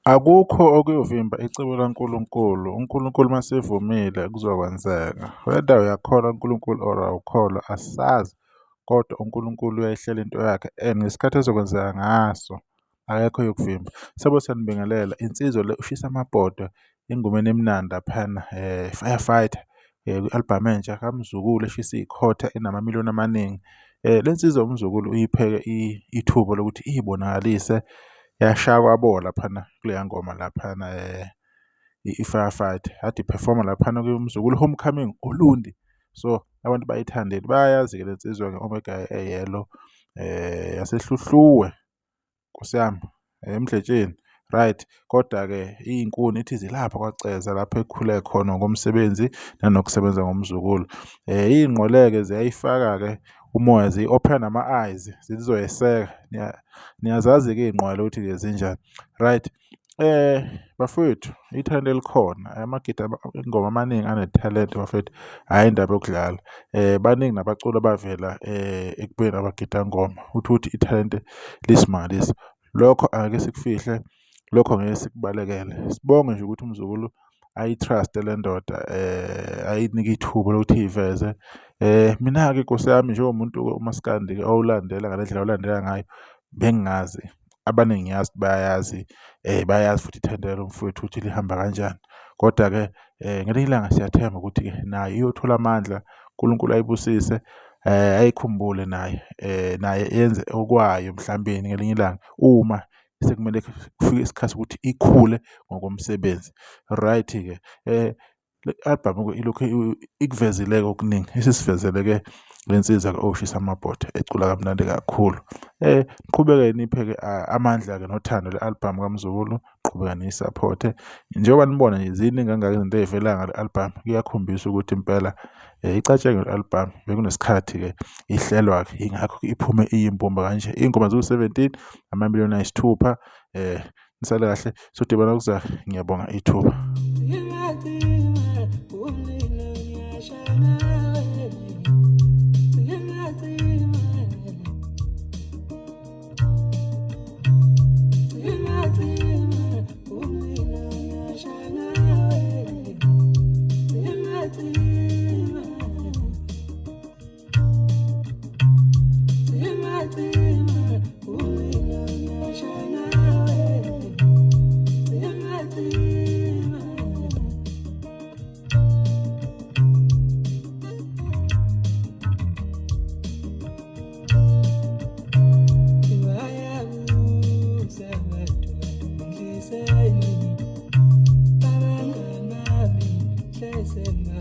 Akukho okuyovimba icebo laNkulunkulu. uNkulunkulu masevumile kuzokwenzeka. Whether uyakholwa uNkulunkulu or awukholwa asazi, kodwa uNkulunkulu uyayihlela into yakhe and ngesikhathi ezokwenzeka ngaso akekho oyokuvimba. Sabo siyanibingelela insizwa le ushisa amabhodwe engomeni emnandi laphana Firefighter kwi-albhamu entsha kaMzukulu eshisa iyikhotha enamamiliyoni amaningi. Le nsizwa uMzukulu uyipheke ithuba lokuthi iyibonakalise, yashaya kwabola laphana kuleya ngoma laphana i-Firefighter yathi iphefoma laphana kuMzukulu Homecoming Ulundi. So abantu bayithandile, bayayazi-ke le nsizwa-ke Omega eyelo yasehluhluwe Nkosi yami eMdletsheni, right. Kodwa-ke iyinkuni ithi zilapha kwaCeza lapho ekhule khona ngomsebenzi nanokusebenza ngomzukulu. Iy'nqole-ke ziyayifaka-ke umoya, ziyi-ophena nama-eyes zizoyeseka. Niyazazi-ke iy'nqwele ukuthi-ke zinjani, right. Bafowethu ithalente elikhona, amagida ingoma amaningi anethalente bafowethu, hhayi indaba yokudlala. Baningi nabaculi abavela ekubeni abagidangoma ukuthi ithalente lisimangaliso. Lokho angeke sikufihle, lokho ngeke sikubalekele. Sibonge nje ukuthi uMzukulu ayi-trust-e le ndoda, ayinike ithuba lokuthi iy'veze. Mina-ke Nkosi yami njengomuntu umaskandi-ke owulandela ngale ndlela awulandela ngayo, bengingazi. Abaningi ngiyazi bayayazi, bayayazi futhi ithalente lomfowethu ukuthi lihamba kanjani. Kodwa-ke ngelinye ilanga siyathemba ukuthi-ke nayo iyothola amandla, uNkulunkulu ayibusise, ayikhumbule naye, naye yenze okwayo emhlambeni ngelinye ilanga uma sekumele kufike isikhathi ukuthi ikhule ngokomsebenzi, right-ke. Le albhamu-ke ilokhu ikuvezile-ke okuningi, isisivezele-ke le nsizwa-ke oshisa amabhodwe ecula kamnandi kakhulu. Niqhubeke niphe-ke amandla-ke nothando le albhamu kaMzukulu, qhubeka niyisaphothe. Njengoba nibona nje ziningi kangaka izinto ey'vela ngale albhamu, kuyakhombisa ukuthi impela icatshangwe le albhamu bekunesikhathi-ke ihlelwa-ke, yingakho iphume iyimbumba kanje. Iy'ngoma ziwu-17, amamiliyoni ayisithupha. Nisale kahle, sodibana ngokuzayo. Ngiyabonga ithuba. Say